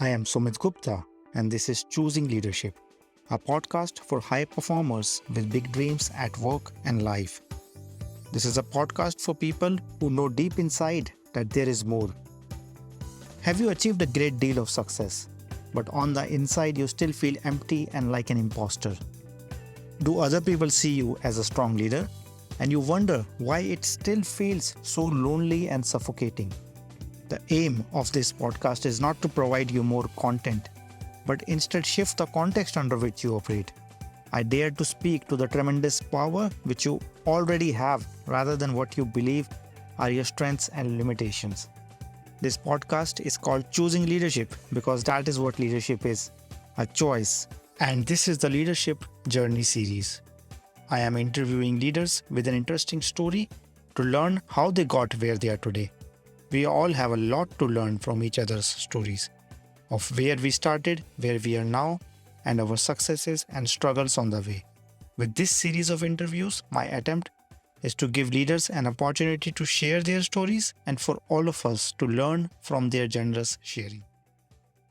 I am Sumit Gupta, and this is Choosing Leadership, a podcast for high performers with big dreams at work and life. This is a podcast for people who know deep inside that there is more. Have you achieved a great deal of success, but on the inside you still feel empty and like an imposter? Do other people see you as a strong leader? And you wonder why it still feels so lonely and suffocating? The aim of this podcast is not to provide you more content, but instead shift the context under which you operate. I dare to speak to the tremendous power which you already have rather than what you believe are your strengths and limitations. This podcast is called Choosing Leadership because that is what leadership is, a choice. And this is the Leadership Journey series. I am interviewing leaders with an interesting story to learn how they got where they are today. We all have a lot to learn from each other's stories, of where we started, where we are now, and our successes and struggles on the way. With this series of interviews, my attempt is to give leaders an opportunity to share their stories and for all of us to learn from their generous sharing.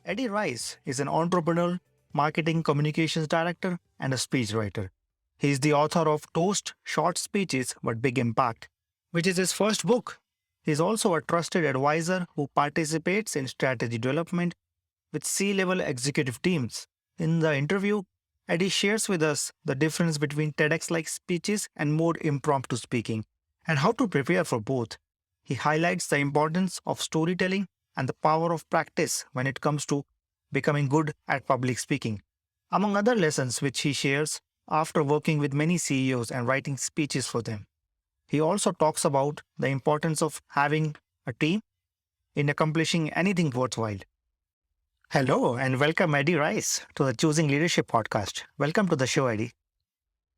Eddie Rice is an entrepreneur, marketing communications director, and a speechwriter. He is the author of Toast, Short Speeches but Big Impact, which is his first book. He is also a trusted advisor who participates in strategy development with C-level executive teams. In the interview, Eddie shares with us the difference between TedX-like speeches and more impromptu speaking, and how to prepare for both. He highlights the importance of storytelling and the power of practice when it comes to becoming good at public speaking, among other lessons which he shares after working with many CEOs and writing speeches for them. He also talks about the importance of having a team in accomplishing anything worthwhile. Hello and welcome Eddie Rice to the Choosing Leadership podcast. Welcome to the show, Eddie.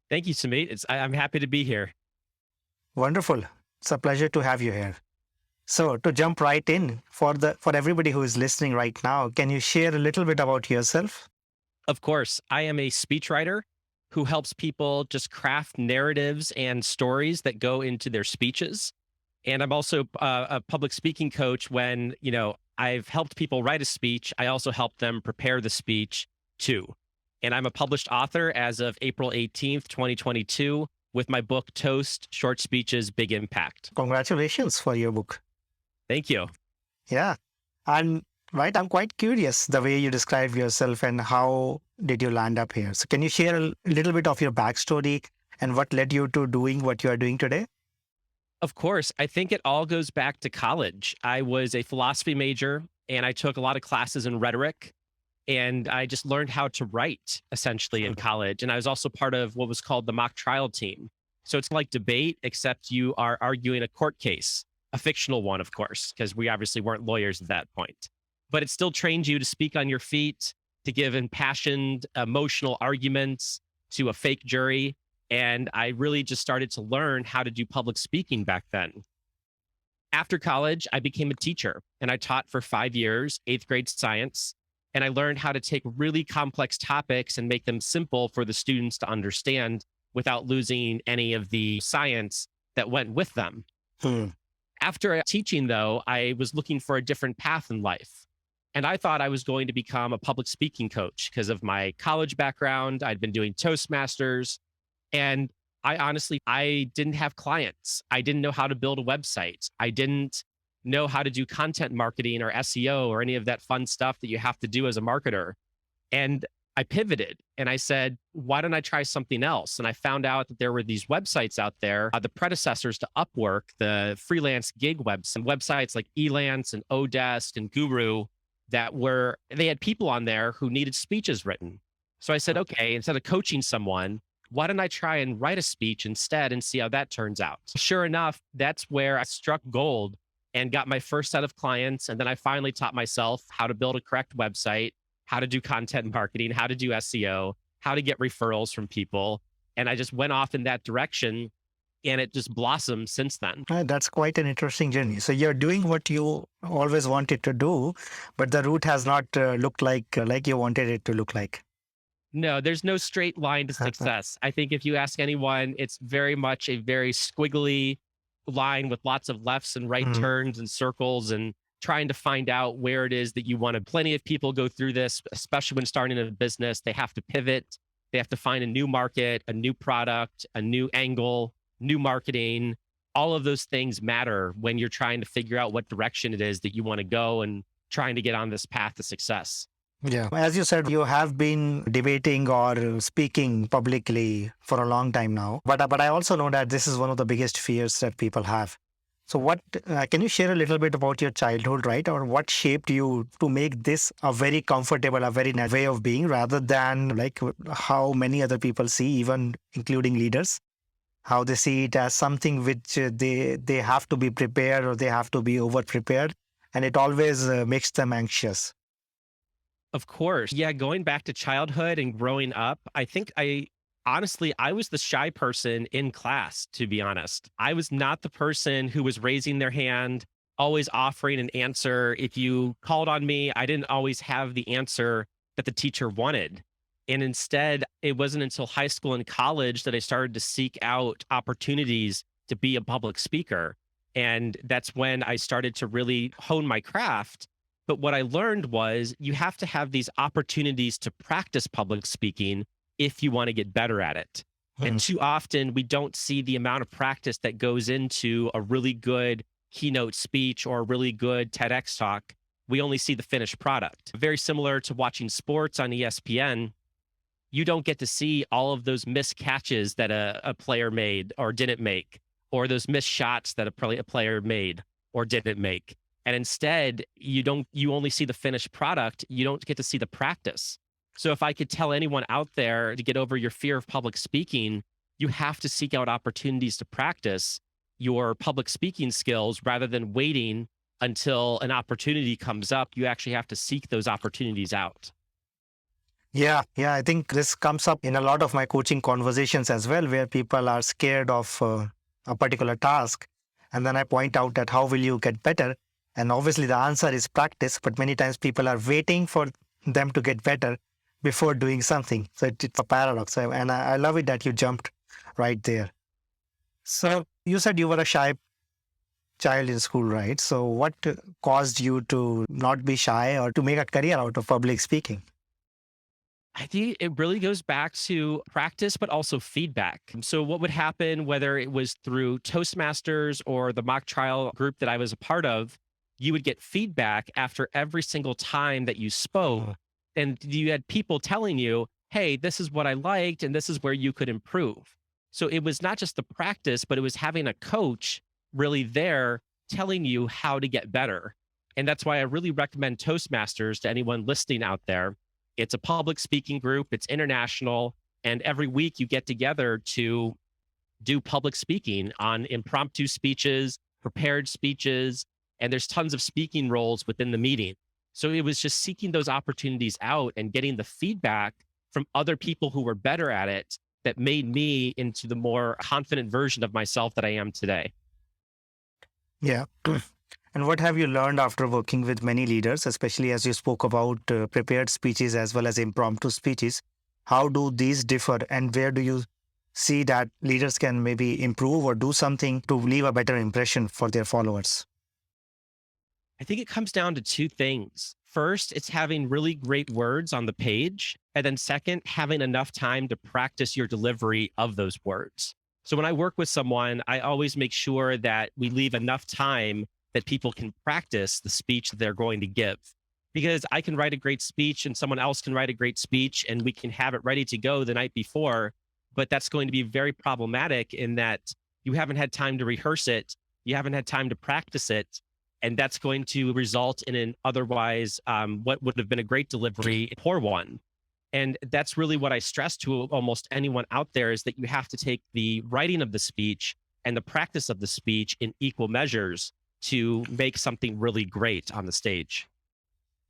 Thank you, Sumit. I'm happy to be here. Wonderful. It's a pleasure to have you here. So to jump right in, for everybody who is listening right now, can you share a little bit about yourself? Of course, I am a speechwriter who helps people just craft narratives and stories that go into their speeches. And I'm also a public speaking coach. When, I've helped people write a speech, I also help them prepare the speech too. And I'm a published author as of April 18th, 2022, with my book, Toast, Short Speeches, Big Impact. Congratulations for your book. Thank you. Yeah. And I'm quite curious the way you describe yourself and how did you land up here. So can you share a little bit of your backstory and what led you to doing what you are doing today? Of course. I think it all goes back to college. I was a philosophy major and I took a lot of classes in rhetoric, and I just learned how to write essentially in college. And I was also part of what was called the mock trial team. So it's like debate, except you are arguing a court case, a fictional one, of course, because we obviously weren't lawyers at that point. But it still trains you to speak on your feet, to give impassioned, emotional arguments to a fake jury. And I really just started to learn how to do public speaking back then. After college, I became a teacher and I taught for 5 years, 8th grade science. And I learned how to take really complex topics and make them simple for the students to understand without losing any of the science that went with them. After teaching, though, I was looking for a different path in life. And I thought I was going to become a public speaking coach because of my college background. I'd been doing Toastmasters. And I didn't have clients. I didn't know how to build a website. I didn't know how to do content marketing or SEO or any of that fun stuff that you have to do as a marketer. And I pivoted and I said, why don't I try something else? And I found out that there were these websites out there, the predecessors to Upwork, the freelance gig websites like Elance and Odesk and Guru, they had people on there who needed speeches written. So I said, okay, instead of coaching someone, why don't I try and write a speech instead and see how that turns out? Sure enough, that's where I struck gold and got my first set of clients. And then I finally taught myself how to build a correct website, how to do content marketing, how to do SEO, how to get referrals from people. And I just went off in that direction and it just blossomed since then. That's quite an interesting journey. So you're doing what you always wanted to do, but the route has not looked like you wanted it to look like. No, there's no straight line to success. I think if you ask anyone, it's very much a very squiggly line with lots of lefts and right turns and circles and trying to find out where it is that you want to. Plenty of people go through this, especially when starting a business. They have to pivot, they have to find a new market, a new product, a new angle, new marketing. All of those things matter when you're trying to figure out what direction it is that you want to go and trying to get on this path to success. Yeah. As you said, you have been debating or speaking publicly for a long time now. But I also know that this is one of the biggest fears that people have. So what can you share a little bit about your childhood, right? Or what shaped you to make this a very comfortable, a very nice way of being rather than like how many other people see, even including leaders, how they see it as something which they have to be prepared or they have to be over prepared. And it always makes them anxious. Of course. Yeah, going back to childhood and growing up, I think I was the shy person in class, to be honest. I was not the person who was raising their hand, always offering an answer. If you called on me, I didn't always have the answer that the teacher wanted. And instead, it wasn't until high school and college that I started to seek out opportunities to be a public speaker. And that's when I started to really hone my craft. But what I learned was you have to have these opportunities to practice public speaking if you want to get better at it. And too often we don't see the amount of practice that goes into a really good keynote speech or a really good TEDx talk. We only see the finished product. Very similar to watching sports on ESPN. You don't get to see all of those missed catches that a player made or didn't make, or those missed shots that a player made or didn't make. And instead, you only see the finished product. You don't get to see the practice. So if I could tell anyone out there to get over your fear of public speaking, you have to seek out opportunities to practice your public speaking skills rather than waiting until an opportunity comes up. You actually have to seek those opportunities out. Yeah, I think this comes up in a lot of my coaching conversations as well, where people are scared of a particular task. And then I point out that how will you get better? And obviously the answer is practice, but many times people are waiting for them to get better before doing something. So it's a paradox. And I love it that you jumped right there. So you said you were a shy child in school, right? So what caused you to not be shy or to make a career out of public speaking? I think it really goes back to practice, but also feedback. So, what would happen, whether it was through Toastmasters or the mock trial group that I was a part of, you would get feedback after every single time that you spoke. And you had people telling you, hey, this is what I liked, and this is where you could improve. So, it was not just the practice, but it was having a coach really there telling you how to get better. And that's why I really recommend Toastmasters to anyone listening out there. It's a public speaking group, it's international, and every week you get together to do public speaking on impromptu speeches, prepared speeches, and there's tons of speaking roles within the meeting. So it was just seeking those opportunities out and getting the feedback from other people who were better at it that made me into the more confident version of myself that I am today. Yeah. And what have you learned after working with many leaders, especially as you spoke about prepared speeches as well as impromptu speeches? How do these differ, and where do you see that leaders can maybe improve or do something to leave a better impression for their followers? I think it comes down to two things. First, it's having really great words on the page. And then second, having enough time to practice your delivery of those words. So when I work with someone, I always make sure that we leave enough time that people can practice the speech that they're going to give. Because I can write a great speech and someone else can write a great speech and we can have it ready to go the night before. But that's going to be very problematic in that you haven't had time to rehearse it. You haven't had time to practice it. And that's going to result in an otherwise what would have been a great delivery, a poor one. And that's really what I stress to almost anyone out there is that you have to take the writing of the speech and the practice of the speech in equal measures to make something really great on the stage.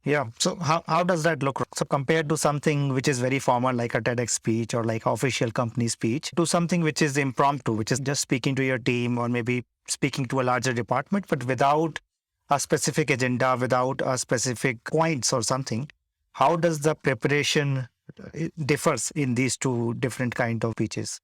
Yeah. So how does that look? So compared to something which is very formal, like a TEDx speech or like official company speech, to something which is impromptu, which is just speaking to your team or maybe speaking to a larger department, but without a specific agenda, without a specific points or something, how does the preparation differs in these two different kind of speeches?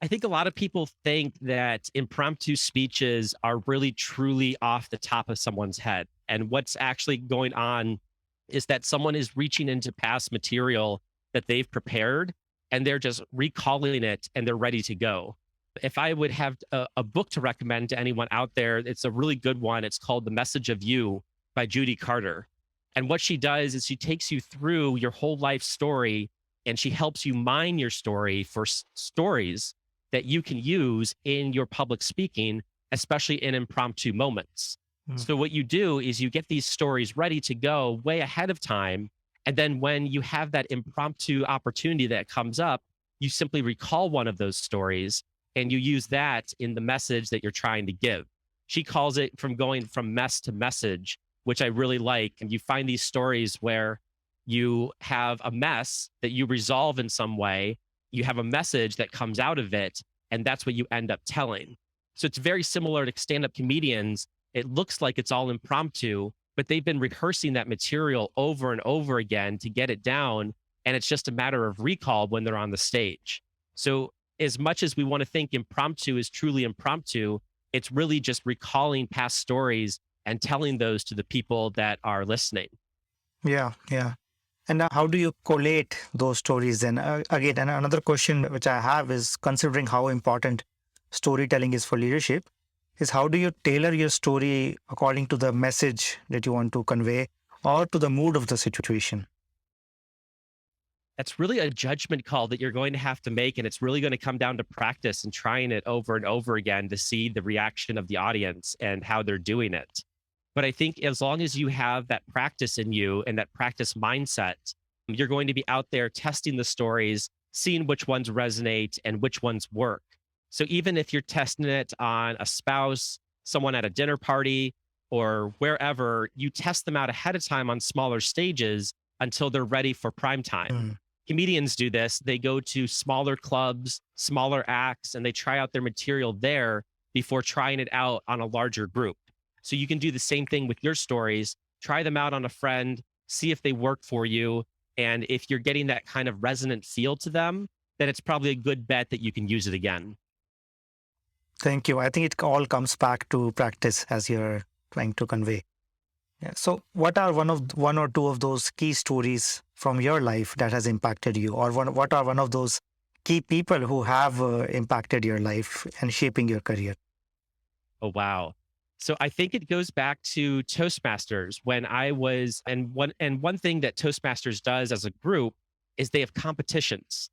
I think a lot of people think that impromptu speeches are really truly off the top of someone's head. And what's actually going on is that someone is reaching into past material that they've prepared and they're just recalling it and they're ready to go. If I would have a book to recommend to anyone out there, it's a really good one. It's called The Message of You by Judy Carter. And what she does is she takes you through your whole life story and she helps you mine your story for stories that you can use in your public speaking, especially in impromptu moments. Mm. So, what you do is you get these stories ready to go way ahead of time. And then when you have that impromptu opportunity that comes up, you simply recall one of those stories and you use that in the message that you're trying to give. She calls it from going from mess to message, which I really like. And you find these stories where you have a mess that you resolve in some way, you have a message that comes out of it, and that's what you end up telling. So it's very similar to stand-up comedians. It looks like it's all impromptu, but they've been rehearsing that material over and over again to get it down, and it's just a matter of recall when they're on the stage. So as much as we want to think impromptu is truly impromptu, it's really just recalling past stories and telling those to the people that are listening. Yeah, yeah. And how do you collate those stories then? Again, and another question which I have is considering how important storytelling is for leadership, is how do you tailor your story according to the message that you want to convey or to the mood of the situation? That's really a judgment call that you're going to have to make. And it's really going to come down to practice and trying it over and over again to see the reaction of the audience and how they're doing it. But I think as long as you have that practice in you and that practice mindset, you're going to be out there testing the stories, seeing which ones resonate and which ones work. So even if you're testing it on a spouse, someone at a dinner party, or wherever, you test them out ahead of time on smaller stages until they're ready for prime time. Mm. Comedians do this. They go to smaller clubs, smaller acts, and they try out their material there before trying it out on a larger group. So you can do the same thing with your stories, try them out on a friend, see if they work for you. And if you're getting that kind of resonant feel to them, then it's probably a good bet that you can use it again. Thank you. I think it all comes back to practice as you're trying to convey. Yeah. So, what are one or two of those key stories from your life that has impacted you, or what are one of those key people who have impacted your life and shaping your career? Oh, wow. So I think it goes back to Toastmasters when I was, and one thing that Toastmasters does as a group is they have competitions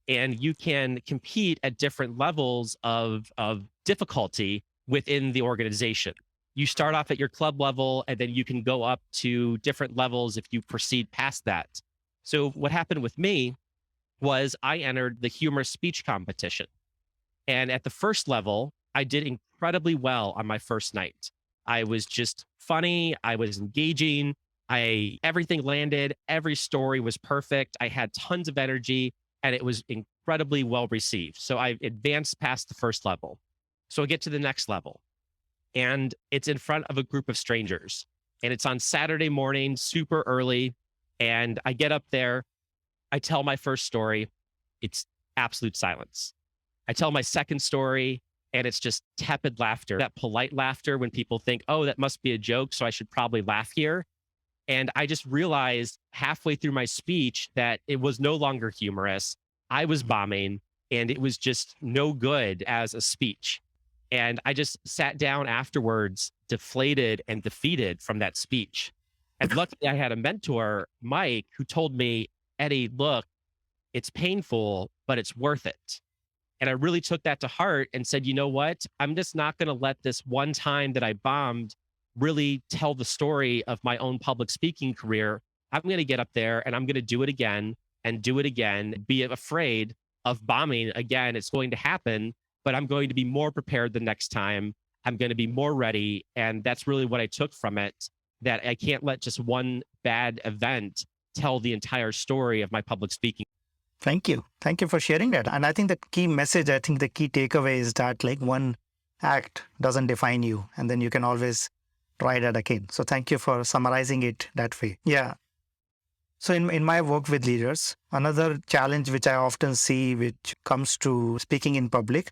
and you can compete at different levels of difficulty within the organization. You start off at your club level and then you can go up to different levels if you proceed past that. So what happened with me was I entered the humorous speech competition. And at the first level, I did incredibly well on my first night. I was just funny. I was engaging. Everything landed. Every story was perfect. I had tons of energy and it was incredibly well received. So I advanced past the first level. So I get to the next level and it's in front of a group of strangers and it's on Saturday morning, super early. And I get up there. I tell my first story. It's absolute silence. I tell my second story and it's just tepid laughter, that polite laughter when people think, oh, that must be a joke. So I should probably laugh here. And I just realized halfway through my speech that it was no longer humorous. I was bombing and it was just no good as a speech. And I just sat down afterwards, deflated and defeated from that speech. And luckily, I had a mentor, Mike, who told me, Eddie, look, it's painful, but it's worth it. And I really took that to heart and said, you know what? I'm just not going to let this one time that I bombed really tell the story of my own public speaking career. I'm going to get up there and I'm going to do it again and do it again. Be afraid of bombing again. It's going to happen, but I'm going to be more prepared the next time. I'm going to be more ready. And that's really what I took from it, that I can't let just one bad event tell the entire story of my public speaking. Thank you. Thank you for sharing that. And I think the key message, I think the key takeaway is that like one act doesn't define you and then you can always try that again. So thank you for summarizing it that way. Yeah. So in my work with leaders, another challenge which I often see which comes to speaking in public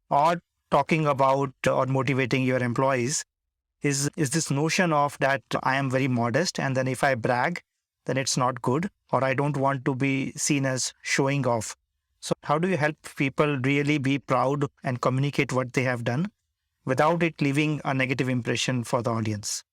or talking about or motivating your employees is this notion of that I am very modest, and then if I brag, then it's not good, or I don't want to be seen as showing off. So how do you help people really be proud and communicate what they have done without it leaving a negative impression for the audience?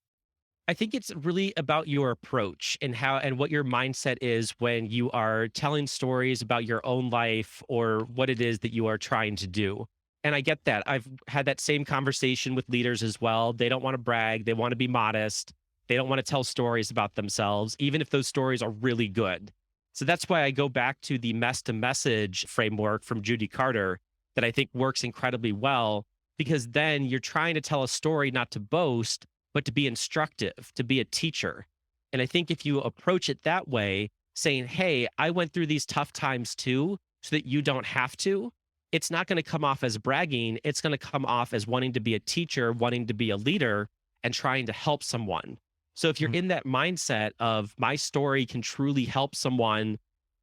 I think it's really about your approach and how and what your mindset is when you are telling stories about your own life or what it is that you are trying to do. And I get that. I've had that same conversation with leaders as well. They don't want to brag, they want to be modest. They don't want to tell stories about themselves, even if those stories are really good. So that's why I go back to the mess to message framework from Judy Carter that I think works incredibly well, because then you're trying to tell a story not to boast, but to be instructive, to be a teacher. And I think if you approach it that way, saying, hey, I went through these tough times too, so that you don't have to, it's not going to come off as bragging. It's going to come off as wanting to be a teacher, wanting to be a leader, and trying to help someone. So if you're Mm. in that mindset of my story can truly help someone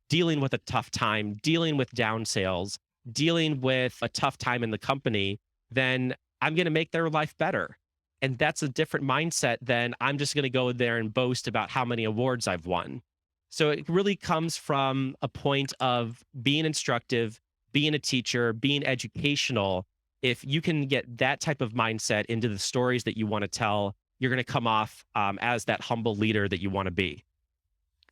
dealing with a tough time, dealing with down sales, dealing with a tough time in the company, then I'm going to make their life better. And that's a different mindset than I'm just going to go there and boast about how many awards I've won. So it really comes from a point of being instructive, being a teacher, being educational. If you can get that type of mindset into the stories that you want to tell, you're going to come off as that humble leader that you want to be.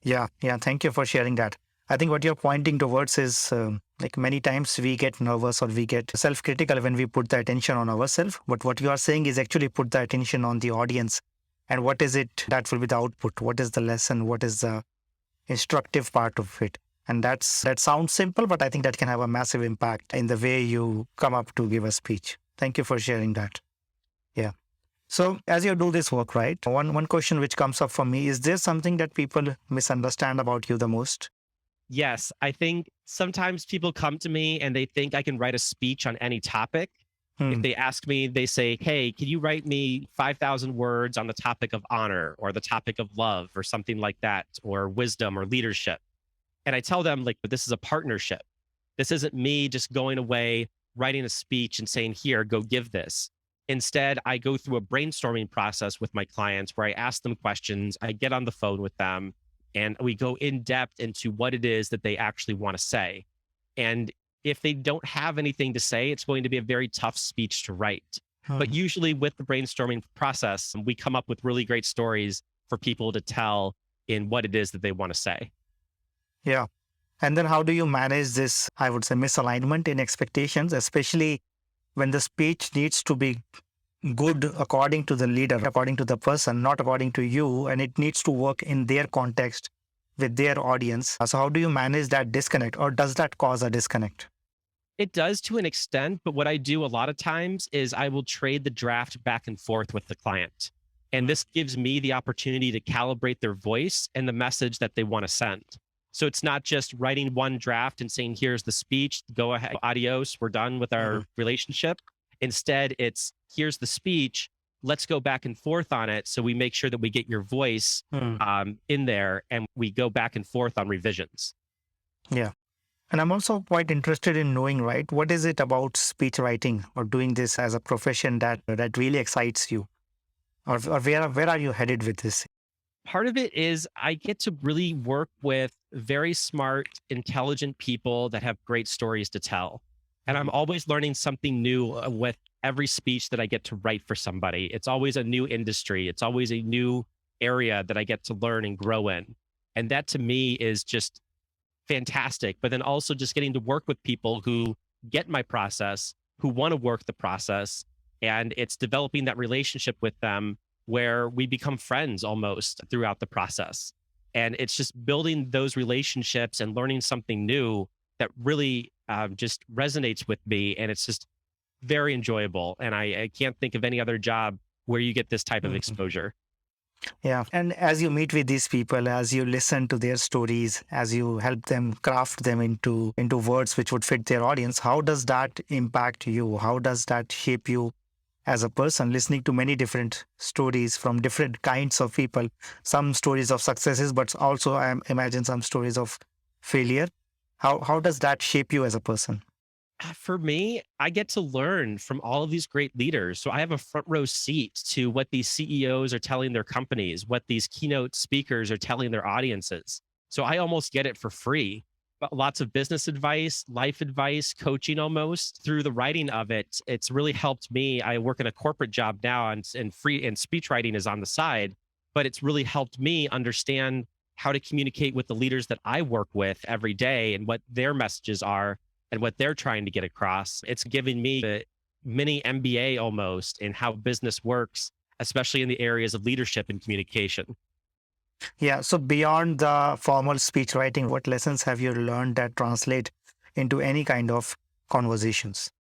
Yeah. Thank you for sharing that. I think what you're pointing towards is like many times we get nervous or we get self critical when we put the attention on ourselves. But what you are saying is actually put the attention on the audience. And what is it that will be the output? What is the lesson? What is the instructive part of it? And that sounds simple, but I think that can have a massive impact in the way you come up to give a speech. Thank you for sharing that. Yeah. So as you do this work, right? One question which comes up for me is there something that people misunderstand about you the most? Yes, I think sometimes people come to me and they think I can write a speech on any topic. If Hmm. they ask me, they say, hey, can you write me 5,000 words on the topic of honor or the topic of love or something like that, or wisdom or leadership? And I tell them, like, but this is a partnership. This isn't me just going away, writing a speech and saying, here, go give this. Instead, I go through a brainstorming process with my clients where I ask them questions, I get on the phone with them, and we go in depth into what it is that they actually want to say. And if they don't have anything to say, it's going to be a very tough speech to write. But Hmm. usually, with the brainstorming process, we come up with really great stories for people to tell in what it is that they want to say. Yeah. And then how do you manage this, I would say, misalignment in expectations, especially when the speech needs to be good according to the leader, according to the person, not according to you, and it needs to work in their context with their audience. So how do you manage that disconnect, or does that cause a disconnect? It does to an extent, but what I do a lot of times is I will trade the draft back and forth with the client. And this gives me the opportunity to calibrate their voice and the message that they want to send. So it's not just writing one draft and saying, here's the speech, go ahead, adios, we're done with Mhm. our relationship. Instead, it's here's the speech, let's go back and forth on it. So we make sure that we get your voice Hmm. in there and we go back and forth on revisions. Yeah. And I'm also quite interested in knowing, right, what is it about speech writing or doing this as a profession that really excites you? Or where are you headed with this? Part of it is I get to really work with very smart, intelligent people that have great stories to tell. And I'm Mhm. always learning something new with every speech that I get to write for somebody. It's always a new industry, it's always a new area that I get to learn and grow in. And that to me is just fantastic. But then also just getting to work with people who get my process, who want to work the process. And it's developing that relationship with them where we become friends almost throughout the process. And it's just building those relationships and learning something new that really just resonates with me. And it's just very enjoyable. And I can't think of any other job where you get this type of Mhm. exposure. Yeah. And as you meet with these people, as you listen to their stories, as you help them craft them into words which would fit their audience, how does that impact you? How does that shape you as a person, listening to many different stories from different kinds of people, some stories of successes, but also I imagine some stories of failure. How does that shape you as a person? For me, I get to learn from all of these great leaders. So I have a front row seat to what these CEOs are telling their companies, what these keynote speakers are telling their audiences. So I almost get it for free. But lots of business advice, life advice, coaching almost through the writing of it. It's really helped me. I work in a corporate job now and free and speech writing is on the side, but it's really helped me understand how to communicate with the leaders that I work with every day and what their messages are and what they're trying to get across. It's giving me a mini MBA almost in how business works, especially in the areas of leadership and communication. Yeah. So beyond the formal speech writing, what lessons have you learned that translate into any kind of conversations?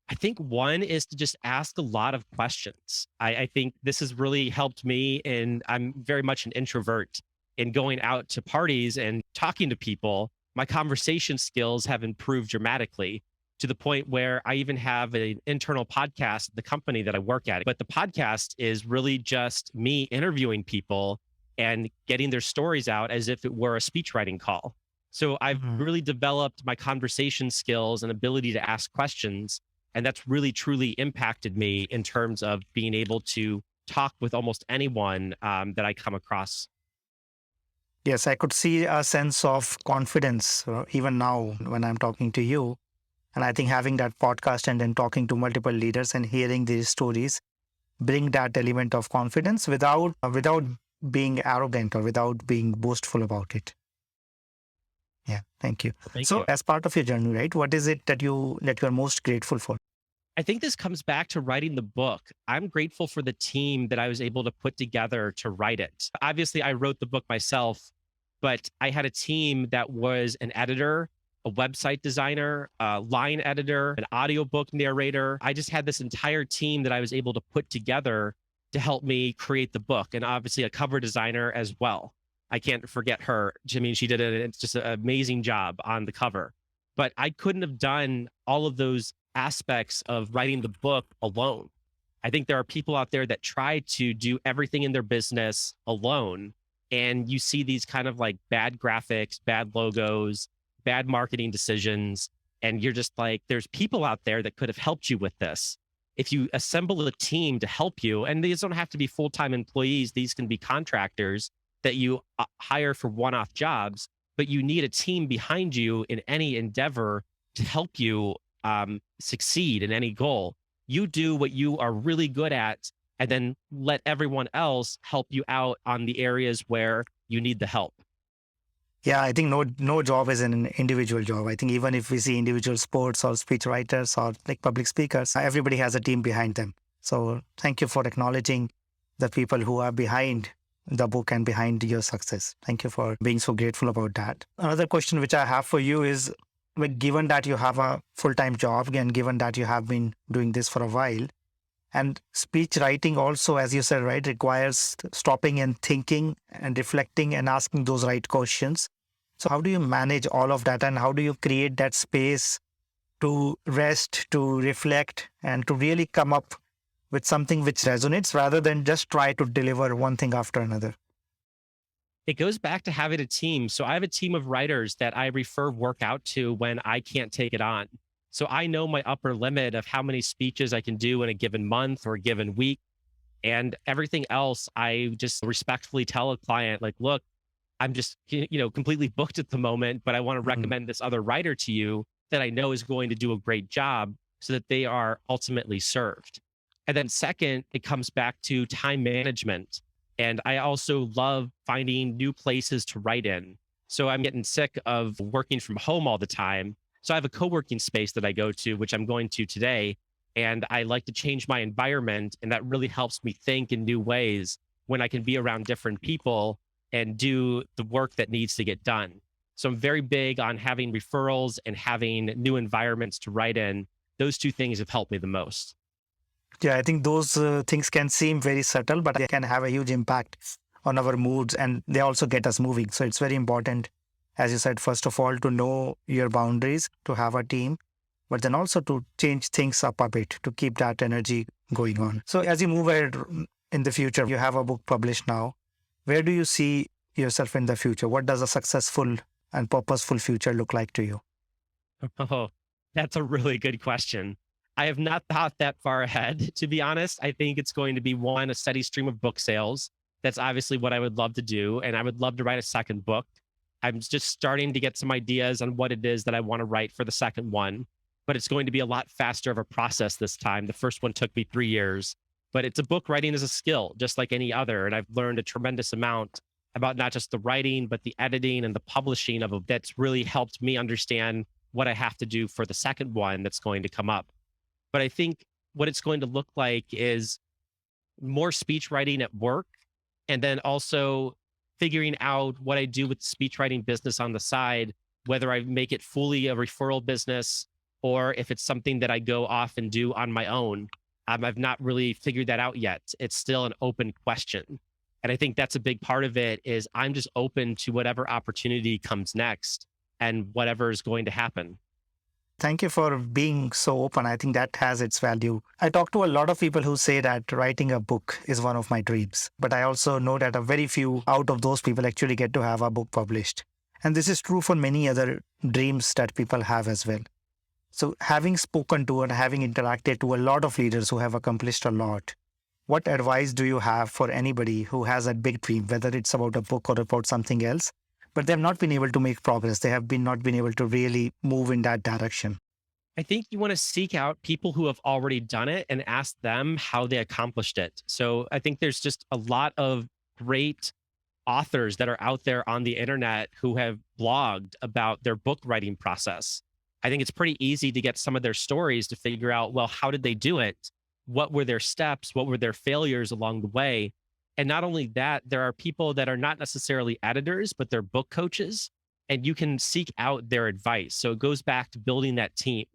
I think one is to just ask a lot of questions. I think this has really helped me. And I'm very much an introvert in going out to parties and talking to people. My conversation skills have improved dramatically to the point where I even have an internal podcast at the company that I work at. But the podcast is really just me interviewing people and getting their stories out as if it were a speech writing call. So I've Mhm. really developed my conversation skills and ability to ask questions. And that's really truly impacted me in terms of being able to talk with almost anyone that I come across. Yes, I could see a sense of confidence even now when I'm talking to you. And I think having that podcast and then talking to multiple leaders and hearing these stories bring that element of confidence without being arrogant or without being boastful about it. Yeah, thank you. Thank So you. as part of your journey, right, what is it that you're most grateful for? I think this comes back to writing the book. I'm grateful for the team that I was able to put together to write it. Obviously, I wrote the book myself, but I had a team that was an editor, a website designer, a line editor, an audiobook narrator. I just had this entire team that I was able to put together to help me create the book, and obviously a cover designer as well. I can't forget her. I mean, she did it's just an amazing job on the cover. But I couldn't have done all of those aspects of writing the book alone. I think there are people out there that try to do everything in their business alone. And you see these kind of like bad graphics, bad logos, bad marketing decisions. And you're just like, there's people out there that could have helped you with this. If you assemble a team to help you, and these don't have to be full time employees, these can be contractors that you hire for one off jobs, but you need a team behind you in any endeavor to help you succeed in any goal. You do what you are really good at, and then let everyone else help you out on the areas where you need the help. Yeah, I think no job is an individual job. I think even if we see individual sports or speech writers or like public speakers, everybody has a team behind them. So thank you for acknowledging the people who are behind the book and behind your success. Thank you for being so grateful about that. Another question which I have for you is, like, given that you have a full-time job and given that you have been doing this for a while, and speech writing also, as you said, right, requires stopping and thinking and reflecting and asking those right questions. So how do you manage all of that, and how do you create that space to rest, to reflect, and to really come up with something which resonates rather than just try to deliver one thing after another? It goes back to having a team. So I have a team of writers that I refer work out to when I can't take it on. So I know my upper limit of how many speeches I can do in a given month or a given week. And everything else, I just respectfully tell a client, like, look, I'm just, completely booked at the moment, but I want to Mhm. recommend this other writer to you that I know is going to do a great job so that they are ultimately served. And then second, it comes back to time management. And I also love finding new places to write in. So I'm getting sick of working from home all the time. So I have a co-working space that I go to, which I'm going to today. And I like to change my environment. And that really helps me think in new ways when I can be around different people and do the work that needs to get done. So I'm very big on having referrals and having new environments to write in. Those two things have helped me the most. Yeah, I think those things can seem very subtle, but they can have a huge impact on our moods, and they also get us moving. So it's very important, as you said, first of all, to know your boundaries, to have a team but then also to change things up a bit to keep that energy going on. So as you move ahead in the future, you have a book published now. Where do you see yourself in the future? What does a successful and purposeful future look like to you? Oh, that's a really good question. I have not thought that far ahead, to be honest. I think it's going to be one, a steady stream of book sales. That's obviously what I would love to do. And I would love to write a second book. I'm just starting to get some ideas on what it is that I want to write for the second one, but it's going to be a lot faster of a process this time. The first one took me 3 years, but it's a book. Writing is a skill, just like any other. And I've learned a tremendous amount about not just the writing, but the editing and the publishing of it. That's really helped me understand what I have to do for the second one that's going to come up. But I think what it's going to look like is more speech writing at work, and then also figuring out what I do with the speech writing business on the side, whether I make it fully a referral business or if it's something that I go off and do on my own. I've not really figured that out yet. It's still an open question. And I think that's a big part of it is I'm just open to whatever opportunity comes next and whatever is going to happen. Thank you for being so open. I think that has its value. I talk to a lot of people who say that writing a book is one of my dreams, but I also know that a very few out of those people actually get to have a book published. And this is true for many other dreams that people have as well. So having spoken to and having interacted to a lot of leaders who have accomplished a lot, what advice do you have for anybody who has a big dream, whether it's about a book or about something else, but they've not been able to make progress? They have not been able to really move in that direction. I think you want to seek out people who have already done it and ask them how they accomplished it. So I think there's just a lot of great authors that are out there on the internet who have blogged about their book writing process. I think it's pretty easy to get some of their stories to figure out, well, how did they do it? What were their steps? What were their failures along the way? And not only that, there are people that are not necessarily editors, but they're book coaches, and you can seek out their advice. So it goes back to building that team.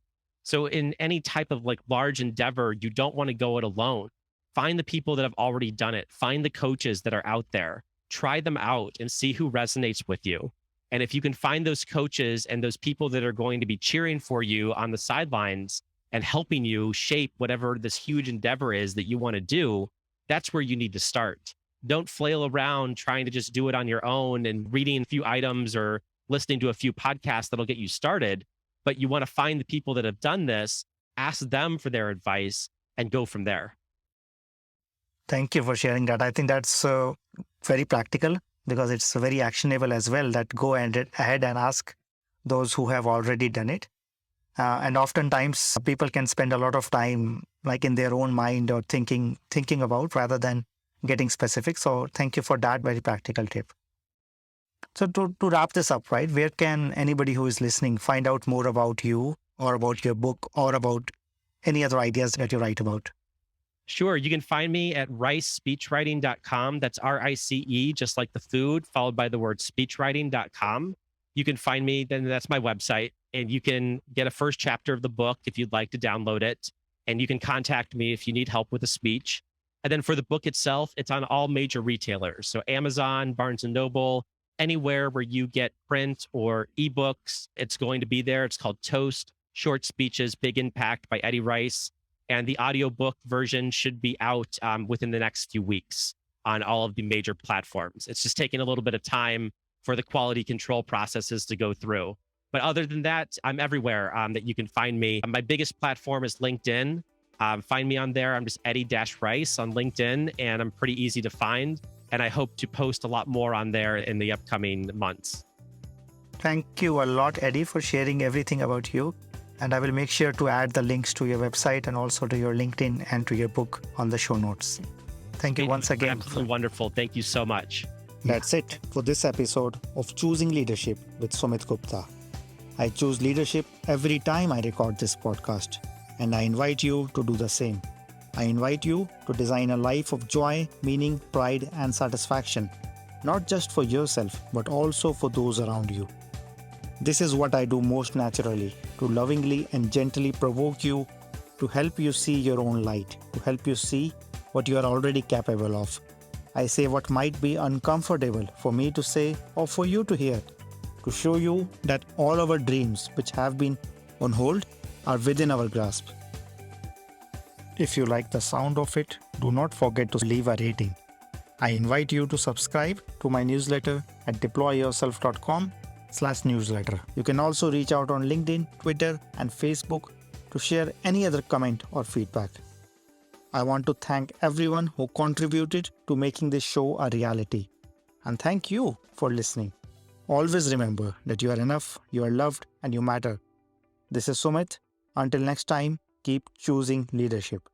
So in any type of like large endeavor, you don't want to go it alone. Find the people that have already done it. Find the coaches that are out there. Try them out and see who resonates with you. And if you can find those coaches and those people that are going to be cheering for you on the sidelines and helping you shape whatever this huge endeavor is that you want to do, that's where you need to start. Don't flail around trying to just do it on your own and reading a few items or listening to a few podcasts that'll get you started. But you want to find the people that have done this, ask them for their advice, and go from there. Thank you for sharing that. I think that's very practical because it's very actionable as well, that go ahead and ask those who have already done it. And oftentimes people can spend a lot of time like in their own mind or thinking about rather than getting specific. So thank you for that very practical tip. So to wrap this up, right, where can anybody who is listening find out more about you or about your book or about any other ideas that you write about? Sure. You can find me at ricespeechwriting.com. That's RICE, just like the food, followed by the word speechwriting.com. You can find me, then that's my website, and you can get a first chapter of the book if you'd like to download it. And you can contact me if you need help with a speech. And then for the book itself, it's on all major retailers. So Amazon, Barnes and Noble, anywhere where you get print or ebooks, it's going to be there. It's called Toast, Short Speeches, Big Impact by Eddie Rice. And the audiobook version should be out within the next few weeks on all of the major platforms. It's just taking a little bit of time for the quality control processes to go through. But other than that, I'm everywhere that you can find me. My biggest platform is LinkedIn. Find me on there. I'm just Eddie-Rice on LinkedIn, and I'm pretty easy to find. And I hope to post a lot more on there in the upcoming months. Thank you a lot, Eddie, for sharing everything about you. And I will make sure to add the links to your website and also to your LinkedIn and to your book on the show notes. Thank you once again. Absolutely wonderful. Thank you so much. That's it for this episode of Choosing Leadership with Sumit Gupta. I choose leadership every time I record this podcast, and I invite you to do the same. I invite you to design a life of joy, meaning, pride, and satisfaction, not just for yourself, but also for those around you. This is what I do most naturally, to lovingly and gently provoke you, to help you see your own light, to help you see what you are already capable of. I say what might be uncomfortable for me to say or for you to hear, to show you that all our dreams, which have been on hold, can be achieved. are within our grasp. If you like the sound of it, do not forget to leave a rating. I invite you to subscribe to my newsletter at deployyourself.com/newsletter. You can also reach out on LinkedIn, Twitter, and Facebook to share any other comment or feedback. I want to thank everyone who contributed to making this show a reality. And thank you for listening. Always remember that you are enough, you are loved, and you matter. This is Sumit. Until next time, keep choosing leadership.